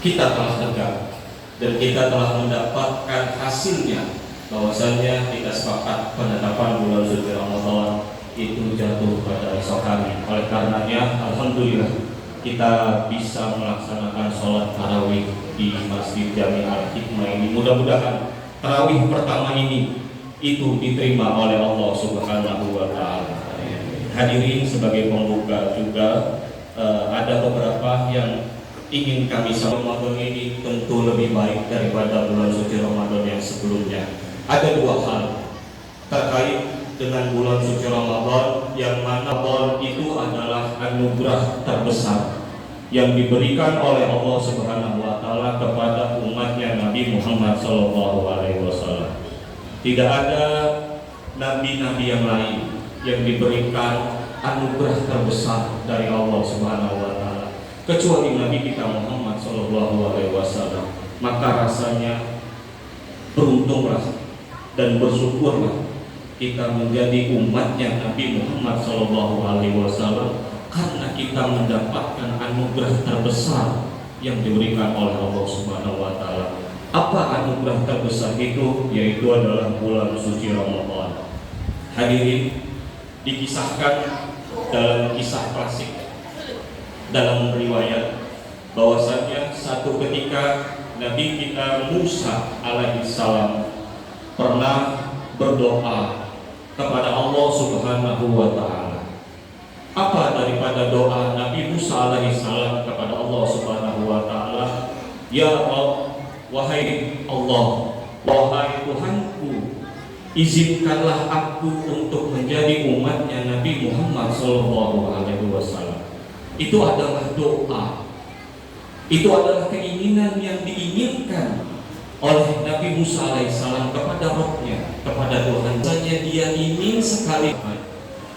kita telah tegak dan kita telah mendapatkan hasilnya, bahwasanya kita sepakat penetapan bulan suci Ramadan itu jatuh pada esok hari. Oleh karenanya, alhamdulillah kita bisa melaksanakan sholat tarawih di Masjid Jami Al-Hikmah ini. Mudah-mudahan tarawih pertama ini itu diterima oleh Allah Subhanahu wa Ta'ala. Hadirin, sebagai pembuka juga ada beberapa yang ingin kami sampaikan. Ramadan ini tentu lebih baik daripada bulan suci Ramadan yang sebelumnya. Ada dua hal terkait dengan bulan suci Ramadan, yang mana Ramadan itu adalah anugerah terbesar yang diberikan oleh Allah Subhanahu wa Ta'ala kepada umatnya Nabi Muhammad SAW. Tidak ada nabi-nabi yang lain yang diberikan anugerah terbesar dari Allah Subhanahu wa Ta'ala kecuali Nabi kita Muhammad SAW. Maka rasanya beruntunglah dan bersyukurlah kita menjadi umatnya Nabi Muhammad SAW, karena kita mendapatkan anugerah terbesar yang diberikan oleh Allah Subhanahu wa Ta'ala. Apa anugerah terbesar itu? Yaitu adalah bulan suci Ramadan. Hadirin, dikisahkan dalam kisah klasik, dalam riwayat, bahwasanya satu ketika Nabi kita Musa alaihissalam pernah berdoa kepada Allah Subhanahu wa Ta'ala. Apa daripada doa Nabi Musa alaihissalam kepada Allah Subhanahu wa Ta'ala? Ya Allah, wahai Allah, wahai Tuhanku, izinkanlah aku untuk menjadi umatnya Nabi Muhammad SAW. Itu adalah doa, itu adalah keinginan yang diinginkan oleh Nabi Musa alaihissalam kepada Rabbnya, kepada Tuhan. Saja dia ingin sekali.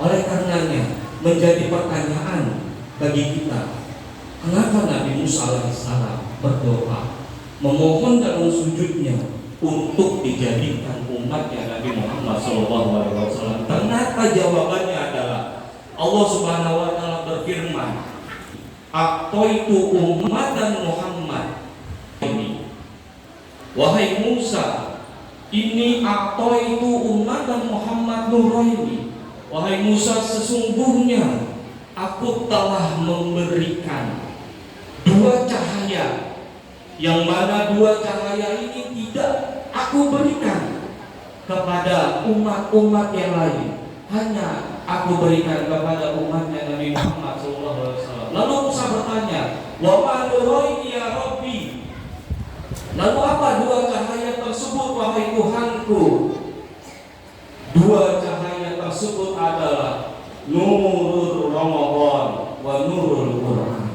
Oleh karenanya menjadi pertanyaan bagi kita, kenapa Nabi Musa alaihissalam berdoa, memohon dalam sujudnya untuk dijadikan umatnya Nabi Muhammad SAW? Ternyata jawabannya adalah Allah Subhanahu wa Ta'ala berfirman, "Aqaitu ummatan Muhammad." Ini, wahai Musa, ini aqaitu ummatan Muhammad nuraini. Wahai Musa, sesungguhnya aku telah memberikan dua cahaya, yang mana dua cahaya ini tidak aku berikan kepada umat-umat yang lain, hanya aku berikan kepada umatnya Nabi Muhammad SAW. Lalu Musa bertanya, wa ma nuraini ya Rabbi? Lalu apa dua cahaya tersebut wahai Tuhanku? Dua cahaya tersebut adalah nurul Ramadan wa nurul Quran.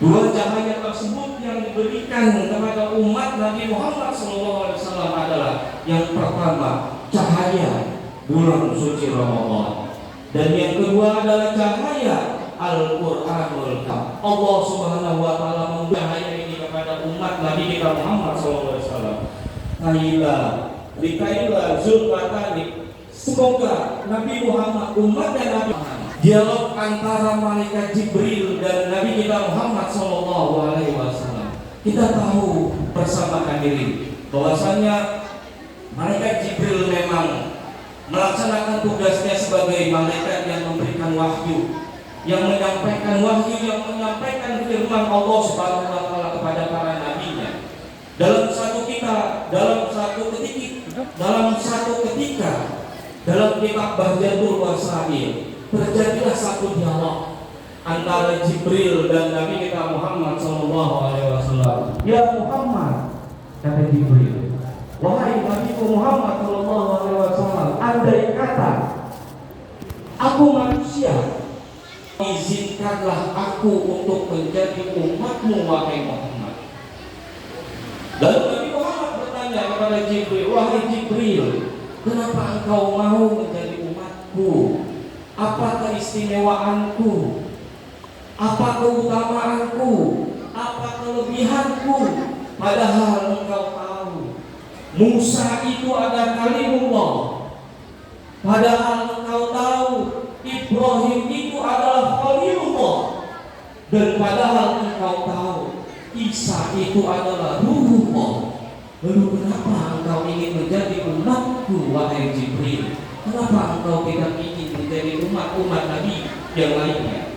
Dua cahaya tersebut yang diberikan kepada umat Nabi Muhammad SAW adalah, yang pertama cahaya bulan suci Ramadan, dan yang kedua adalah cahaya Al-Quranul Karim. Allah Subhanahu wa Ta'ala memberi cahaya ini kepada umat Nabi kita Muhammad SAW. Likailah zulfatani, semoga Nabi Muhammad, umat dan Nabi Muhammad, dialog antara malaikat Jibril dan Nabi kita Muhammad SAW. Kita tahu bersama hadirin bahwasanya malaikat Jibril memang melaksanakan tugasnya sebagai malaikat yang memberikan wahyu, yang menyampaikan wahyu, yang menyampaikan firman Allah Subhanahu wa Ta'ala kepada para nabinya. Dalam satu ketika dalam kitab Bahjatul Wasail terjadilah satu dialog antara Jibril dan Nabi kita Muhammad SAW. Ya Muhammad, kata Jibril, wahai Nabi Muhammad SAW, andai kata aku manusia, izinkanlah aku untuk menjadi umatmu wahai Muhammad. Lalu Nabi Muhammad bertanya kepada Jibril, wahai Jibril, kenapa engkau mau menjadi umatku? Apa keistimewaanku? Apa keutamaanku? Apa kelebihanku? Padahal engkau tahu Musa itu ada kalimullah. Padahal engkau tahu Ibrahim itu adalah khalilullah. Dan padahal engkau tahu Isa itu adalah ruhullah. Lalu kenapa engkau ingin menjadi umatku, wahai Jibril? Kenapa engkau tidak ingin menjadi umat-umat Nabi yang lainnya?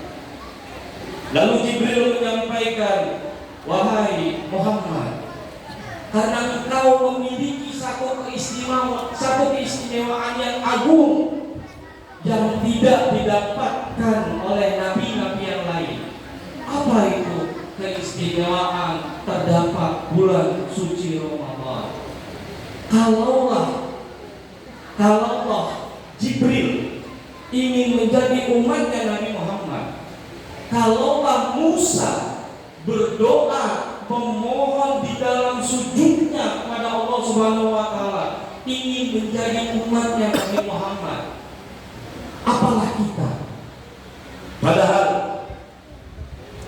Lalu Jibril menyampaikan, wahai Muhammad, karena engkau memiliki satu keistimewaan yang agung yang tidak didapatkan oleh nabi-nabi yang lain. Apa itu keistimewaan terdapat bulan suci Ramadan? Kalaulah Jibril ingin menjadi umatnya Nabi Muhammad, kalaulah Musa berdoa memohon di dalam sujudnya kepada Allah Subhanahu wa taala ingin menjadi umatnya Nabi Muhammad, apalah kita? Padahal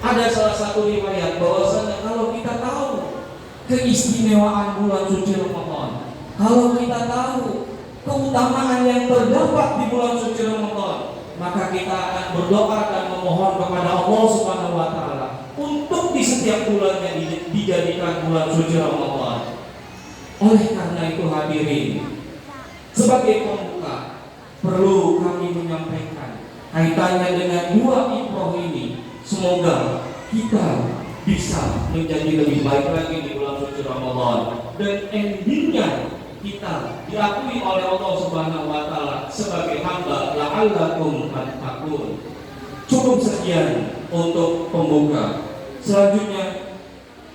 ada salah satu riwayat bahwasanya kalau kita tahu keistimewaan bulan suci Ramadan, kalau kita tahu keutamaan yang terdapat di bulan suci Ramadan, maka kita akan berdoa dan memohon kepada Allah Subhanahu wa taala untuk di setiap bulannya dijadikan bulan suci Ramadan. Oleh karena itu hadirin, sebagai pembuka perlu kami menyampaikan kaitannya dengan dua ibrah ini. Semoga kita bisa menjadi lebih baik lagi di bulan suci Ramadan dan endingnya kita diakui oleh Allah Subhanahu wa taala sebagai hamba la'allakum tattaqun. Cukup sekian untuk pembuka. Selanjutnya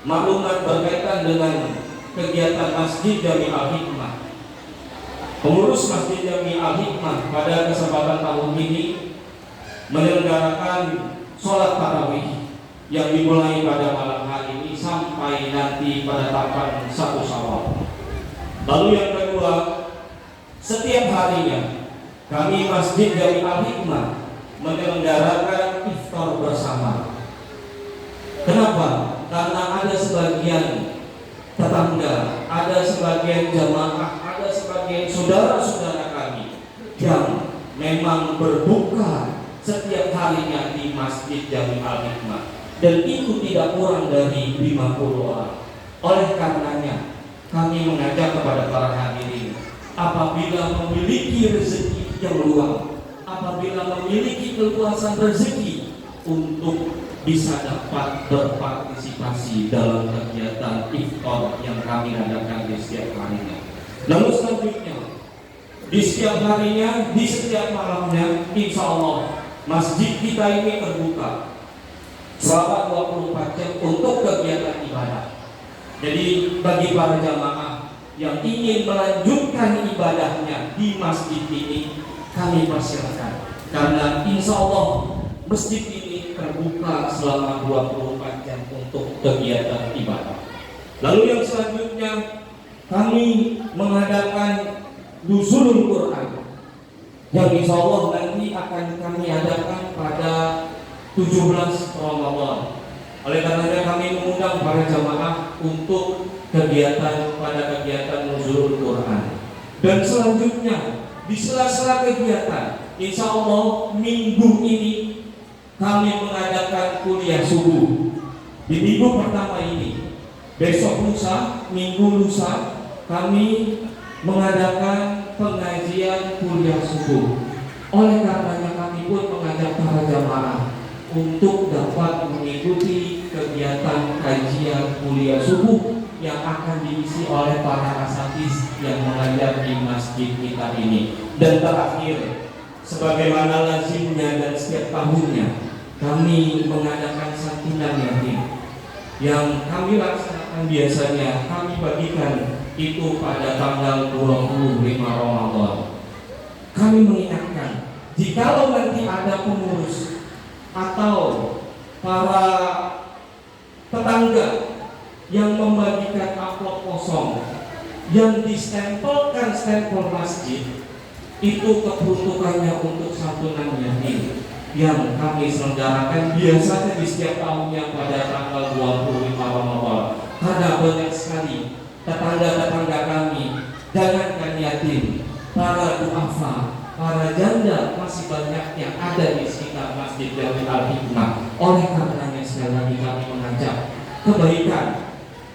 maklumat berkaitan dengan kegiatan Masjid Jami Al-Hikmah. Pengurus Masjid Jami Al-Hikmah pada kesempatan tahun ini menyelenggarakan sholat tarawih yang dimulai pada malam hari ini sampai nanti pada tanggal 1 Syawal. Lalu yang kedua, setiap harinya kami Masjid Jami Al-Hikmah menyelenggarakan iftar bersama. Kenapa? Karena ada sebagian tetangga, ada sebagian jamaah, ada sebagian saudara-saudara kami yang memang berbuka setiap harinya di Masjid Jami Al-Hikmah, dan itu tidak kurang dari 50 orang. Oleh karenanya kami mengajak kepada para hadirin, apabila memiliki rezeki yang luang, apabila memiliki keluasan rezeki, untuk bisa dapat berpartisipasi dalam kegiatan iftar yang kami adakan di setiap harinya. Lalu selanjutnya, di setiap harinya, di setiap malamnya, insya Allah masjid kita ini terbuka selama 24 jam untuk kegiatan ibadah. Jadi bagi para jamaah yang ingin melanjutkan ibadahnya di masjid ini, kami persilakan, karena insya Allah masjid ini terbuka selama 24 jam untuk kegiatan ibadah. Lalu yang selanjutnya, kami mengadakan Nuzulul Quran yang insya Allah nanti akan kami adakan pada 17 Ramadan. Oleh karenanya kami mengundang para jamaah untuk kegiatan Nuzulul Quran. Dan selanjutnya di sela-sela kegiatan, insya Allah minggu ini kami mengadakan kuliah subuh. Di minggu pertama ini, besok lusa, minggu lusa, kami mengadakan pengajian kuliah subuh. Oleh karenanya kami pun mengajak para jamaah untuk dapat mengikuti kegiatan kajian kuliah subuh yang akan diisi oleh para asatidz yang mengajar di masjid kita ini. Dan terakhir, sebagaimana lazimnya dan setiap tahunnya, kami mengadakan santunan yatim yang kami laksanakan biasanya kami bagikan itu pada tanggal 25 Ramadan. Kami mengingatkan, jikalau nanti ada pengurus atau para tetangga yang membagikan amplop kosong yang distempelkan stempel masjid, itu keperuntukannya untuk santunan yatim yang kami selenggarakan biasanya di setiap tahunnya pada tanggal 25 Ramadan. Karena banyak sekali tetangga-tetangga kami, jangankan yatim, para duafa, para janda masih banyak yang ada di sekitar Masjid Jami Al-Hikmah. Oleh karenanya sekali lagi kami mengajak kebaikan kebaikan.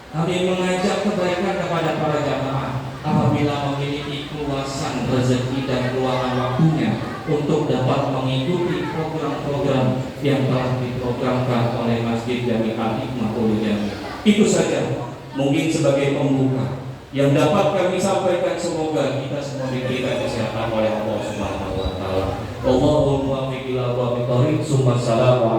Kami mengajak kebaikan kepada para jamaah apabila memiliki keluasan rezeki dan keuangan waktunya untuk dapat mengikuti program-program yang telah diprogramkan oleh Masjid Jami Al-Hikmah Ulu Jami. Itu saja mungkin sebagai pembuka yang dapat kami sampaikan. Semoga kita semua diberikan kesehatan oleh Allah Subhanahu wa taala. Allahumma muwaffiq ila aqwamit thoriq. Assalamualaikum